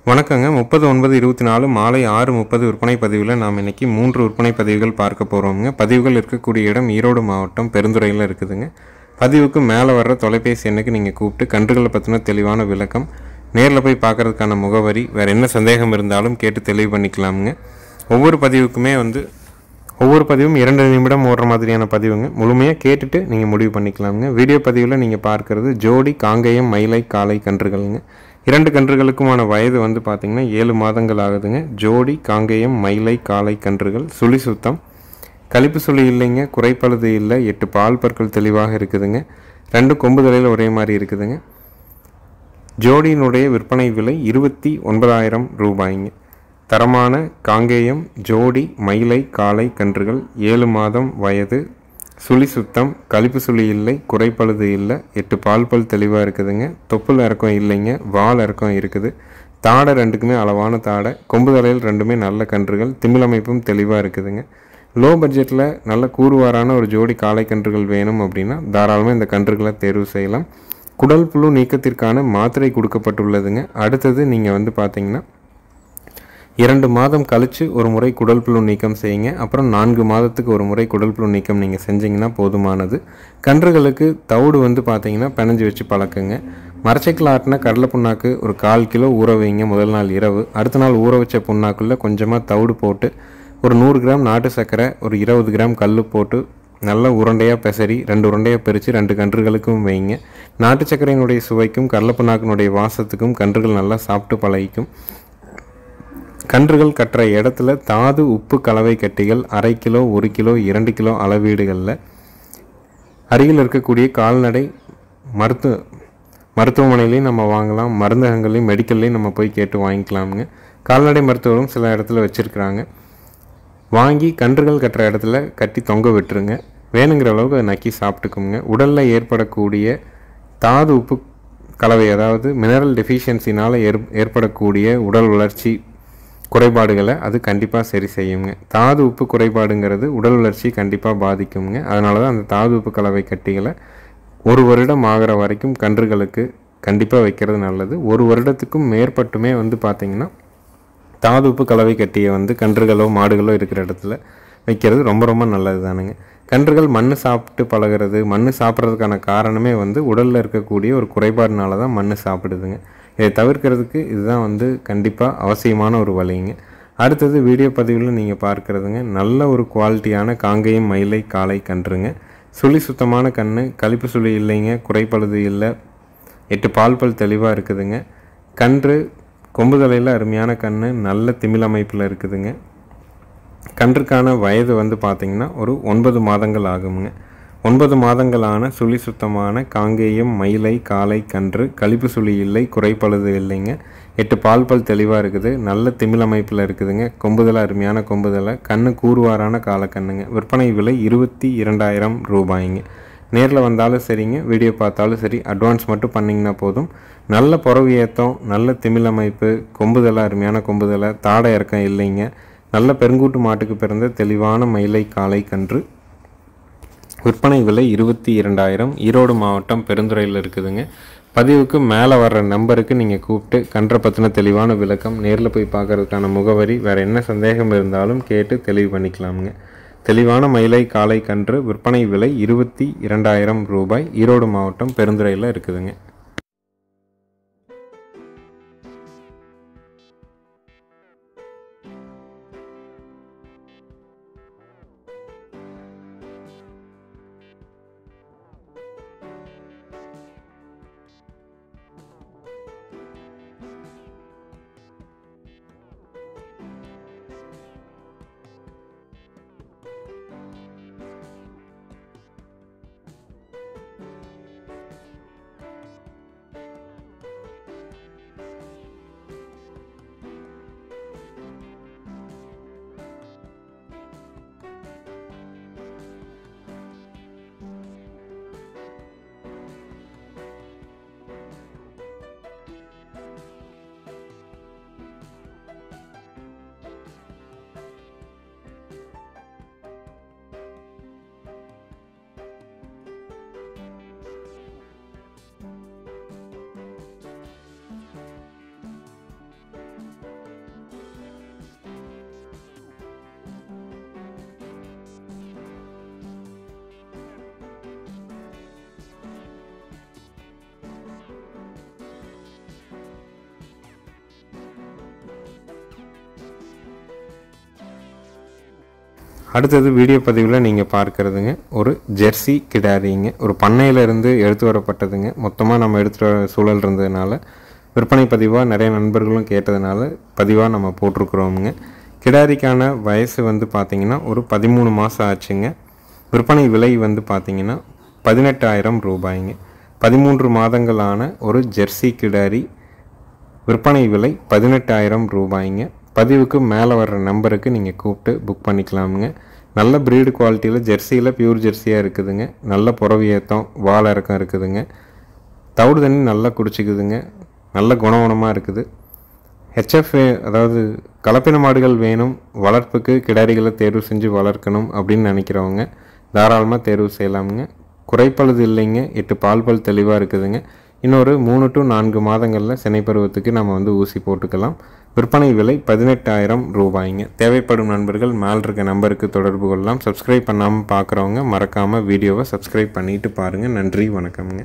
வணக்கங்க. 30/9/24 மாலை 6:30 விற்பனை பதிவில் நாம் இன்றைக்கி 3 விற்பனை பதிவுகள் பார்க்க போகிறோமுங்க. பதிவுகள் இருக்கக்கூடிய இடம் ஈரோடு மாவட்டம் பெருந்துறையில் இருக்குதுங்க. பதிவுக்கு மேலே வர்ற தொலைபேசி எண்ணுக்கு நீங்கள் கூப்பிட்டு கன்றுகளை பற்றின தெளிவான விளக்கம், நேரில் போய் பார்க்குறதுக்கான முகவரி, வேறு என்ன சந்தேகம் இருந்தாலும் கேட்டு தெளிவு பண்ணிக்கலாமுங்க. ஒவ்வொரு பதிவும் 2 நிமிடம் ஓடுற மாதிரியான பதிவுங்க. முழுமையாக கேட்டுட்டு நீங்கள் முடிவு பண்ணிக்கலாமுங்க. வீடியோ பதிவில் நீங்கள் பார்க்குறது ஜோடி காங்கேயம் மயிலை காளை கன்றுகளுங்க. 2 கன்றுகளுக்குமான வயது பார்த்திங்கன்னா 7 மாதங்கள் ஆகுதுங்க. ஜோடி காங்கேயம் மயிலை காளை கன்றுகள். சுழி சுத்தம், கழிப்பு சுழி இல்லைங்க, குறைப்பழுது இல்லை, 8 பால் பற்கள் தெளிவாக இருக்குதுங்க. 2 கொம்பு தலையில் ஒரே மாதிரி இருக்குதுங்க. ஜோடியினுடைய விற்பனை விலை 29,000 ரூபாய்ங்க. தரமான காங்கேயம் ஜோடி மயிலை காளை கன்றுகள். 7 மாதம் வயது, சுழி சுத்தம், கழிப்பு சுழி இல்லை, குறைப்பழுது இல்லை, 8 பால் தெளிவாக இருக்குதுங்க. தொப்புள் இறக்கம் இல்லைங்க, வால் இறக்கம் இருக்குது. தாடை 2க்குமே அளவான தாடை, கொம்பு தலையில் 2மே நல்ல கன்றுகள். திமிழமைப்பும் தெளிவாக இருக்குதுங்க. லோ பட்ஜெட்டில் நல்ல கூறுவாரான ஒரு ஜோடி காளை கன்றுகள் வேணும் அப்படின்னா தாராளமாக இந்த கன்றுகளை தேர்வு செய்யலாம். குடல் புழு நீக்கத்திற்கான மாத்திரை கொடுக்கப்பட்டுள்ளதுங்க. அடுத்தது நீங்கள் பார்த்தீங்கன்னா 2 மாதம் கழித்து ஒரு முறை குடல் புழு நீக்கம் செய்யுங்க. அப்புறம் 4 மாதத்துக்கு ஒரு முறை குடல் புழு நீக்கம் நீங்கள் செஞ்சிங்கன்னா போதுமானது. கன்றுகளுக்கு தவிடு பார்த்தீங்கன்னா பிணைஞ்சு வச்சு பழக்குங்க. மரச்சைக்கில் ஆட்டின கடலை புண்ணாக்கு ஒரு 1/4 கிலோ ஊற வைங்க முதல் நாள் இரவு. அடுத்த நாள் ஊற வச்ச புண்ணாக்குள்ளே கொஞ்சமாக தவிடு போட்டு ஒரு 100 கிராம் நாட்டு சர்க்கரை, ஒரு 20 கிராம் கல் போட்டு நல்லா உருண்டையாக பெசரி 2 உருண்டையாக பிரித்து 2 கன்றுகளுக்கும் வைங்க. நாட்டு சர்க்கரையினுடைய சுவைக்கும் கடலை புண்ணாக்கினுடைய வாசத்துக்கும் கன்றுகள் நல்லா சாப்பிட்டு பழகிக்கும். கன்றுகள் கட்டுற இடத்துல தாது உப்பு கலவை கட்டிகள் 1/2 கிலோ, 1 கிலோ, 2 கிலோ அளவீடுகளில் அருகில் இருக்கக்கூடிய கால்நடை மருத்துவமனையிலையும் நம்ம வாங்கலாம். மருந்தகங்களையும் மெடிக்கல்லையும் நம்ம போய் கேட்டு வாங்கிக்கலாமுங்க. கால்நடை மருத்துவரும் சில இடத்துல வச்சுருக்குறாங்க. வாங்கி கன்றுகள் கட்டுற இடத்துல கட்டி தொங்க விட்டுருங்க. வேணுங்கிற அளவுக்கு அதை நக்கி சாப்பிட்டுக்குங்க. உடலில் ஏற்படக்கூடிய தாது உப்பு கலவை, அதாவது மினரல் டெஃபிஷியன்சினால் ஏற்படக்கூடிய உடல் வளர்ச்சி குறைபாடுகளை அது கண்டிப்பாக சரி செய்யுங்க. தாது உப்பு குறைபாடுங்கிறது உடல் வளர்ச்சி கண்டிப்பாக பாதிக்குங்க. அதனால தான் அந்த தாது உப்பு கலவை கட்டிகளை 1 வருடம் ஆகிற வரைக்கும் கன்றுகளுக்கு கண்டிப்பாக வைக்கிறது நல்லது. 1 வருடத்துக்கும் மேற்பட்டுமே பார்த்திங்கன்னா தாது உப்பு கலவை கட்டியை கன்றுகளோ மாடுகளோ இருக்கிற இடத்துல வைக்கிறது ரொம்ப ரொம்ப நல்லது தானுங்க. கன்றுகள் மண் சாப்பிட்டு பழகிறது. மண் சாப்பிட்றதுக்கான காரணமே உடலில் இருக்கக்கூடிய ஒரு குறைபாடுனால தான் மண் சாப்பிடுதுங்க. இதை தவிர்க்கிறதுக்கு இதுதான் கண்டிப்பாக அவசியமான ஒரு வழிங்க. அடுத்தது வீடியோ பதிவில் நீங்கள் பார்க்குறதுங்க நல்ல ஒரு குவாலிட்டியான காங்கேயம் மயிலை காளை கன்றுங்க. சுழி சுத்தமான கன்று, கழிப்பு சுழி இல்லைங்க, குறைப்பழுது இல்லை, 8 பால் தெளிவாக இருக்குதுங்க. கன்று கொம்பு தலையில் அருமையான கன்று, நல்ல திமிழ் அமைப்பில் இருக்குதுங்க. கன்றுக்கான வயது பார்த்திங்கன்னா ஒரு 9 மாதங்கள் ஆகுங்க. 9 மாதங்களான சுழி சுத்தமான காங்கேயம் மயிலை காளை கன்று, கழிப்பு சுழி இல்லை, குறைப்பழுது இல்லைங்க, 8 பால் தெளிவாக இருக்குது. நல்ல திமிழ் அமைப்பில் இருக்குதுங்க. கொம்புதலை அருமையான கொம்புதலை, கண்ணு கூறுவாரான காலக்கண்ணுங்க. விற்பனை விலை 22,000 ரூபாய்ங்க. நேரில் வந்தாலும் சரிங்க, வீடியோ பார்த்தாலும் சரி, அட்வான்ஸ் மட்டும் பண்ணிங்கன்னா போதும். நல்ல புறவு ஏற்றம், நல்ல திமிழ் அமைப்பு, கொம்புதலை அருமையான கொம்புதலை, தாடை இறக்கம் இல்லைங்க, நல்ல பெருங்கூட்டு மாட்டுக்கு பிறந்த தெளிவான மயிலை காளை கன்று. விற்பனை விலை 22,000. ஈரோடு மாவட்டம் பெருந்துறையில் இருக்குதுங்க. பதிவுக்கு மேலே வர்ற நம்பருக்கு நீங்கள் கூப்பிட்டு கன்றை பற்றின தெளிவான விளக்கம், நேரில் போய் பார்க்குறதுக்கான முகவரி, வேறு என்ன சந்தேகம் இருந்தாலும் கேட்டு தெளிவு பண்ணிக்கலாமுங்க. தெளிவான மயிலை காளை கன்று. விற்பனை விலை 22,000 ரூபாய். ஈரோடு மாவட்டம் பெருந்துறையில் இருக்குதுங்க. அடுத்தது வீடியோ பதிவில் நீங்கள் பார்க்குறதுங்க ஒரு ஜெர்சி கிடாரிங்க. ஒரு பண்ணையிலேருந்து எடுத்து வரப்பட்டதுங்க. மொத்தமாக நம்ம எடுத்துகிட்டு வர சூழல் இருந்ததுனால விற்பனை பதிவாக நிறைய நண்பர்களும் கேட்டதுனால பதிவாக நம்ம போட்டிருக்குறோமுங்க. கிடாரிக்கான வயசு வந்து பார்த்திங்கன்னா ஒரு 13 மாதம் ஆச்சுங்க. விற்பனை விலை வந்து பார்த்திங்கன்னா 18,000 ரூபாய்ங்க. 13 மாதங்களான ஒரு ஜெர்சி கிடாரி விற்பனை விலை 18,000 ரூபாய்ங்க. பதிவுக்கு மேலே வர்ற நம்பருக்கு நீங்கள் கூப்பிட்டு புக் பண்ணிக்கலாமுங்க. நல்ல ப்ரீடு குவாலிட்டியில் ஜெர்சியில் பியூர் ஜெர்சியாக இருக்குதுங்க. நல்ல புறவியேத்தம் வால் இறக்கம் இருக்குதுங்க. தவிடு தண்ணி நல்லா குடிச்சிக்குதுங்க. நல்ல குணமாக இருக்குது. ஹெச்எஃப் அதாவது கலப்பின மாடுகள் வேணும், வளர்ப்புக்கு கிடாரிகளை தேர்வு செஞ்சு வளர்க்கணும் அப்படின்னு நினைக்கிறவங்க தாராளமாக தேர்வு செய்யலாமுங்க. குறைப்பழுது இல்லைங்க. 8 பால் பல் தெளிவாக இருக்குதுங்க. இன்னொரு 3 to 4 மாதங்களில் சினைப்பருவத்துக்கு நம்ம வந்து ஊசி போட்டுக்கலாம். விற்பனை விலை 18,000 ரூபாய்ங்க. தேவைப்படும் நண்பர்கள் மேல் இருக்க நம்பருக்கு தொடர்பு கொள்ளலாம். சப்ஸ்கிரைப் பண்ணாமல் பார்க்குறவங்க மறக்காமல் வீடியோவை சப்ஸ்கிரைப் பண்ணிவிட்டு பாருங்கள். நன்றி, வணக்கம்ங்க.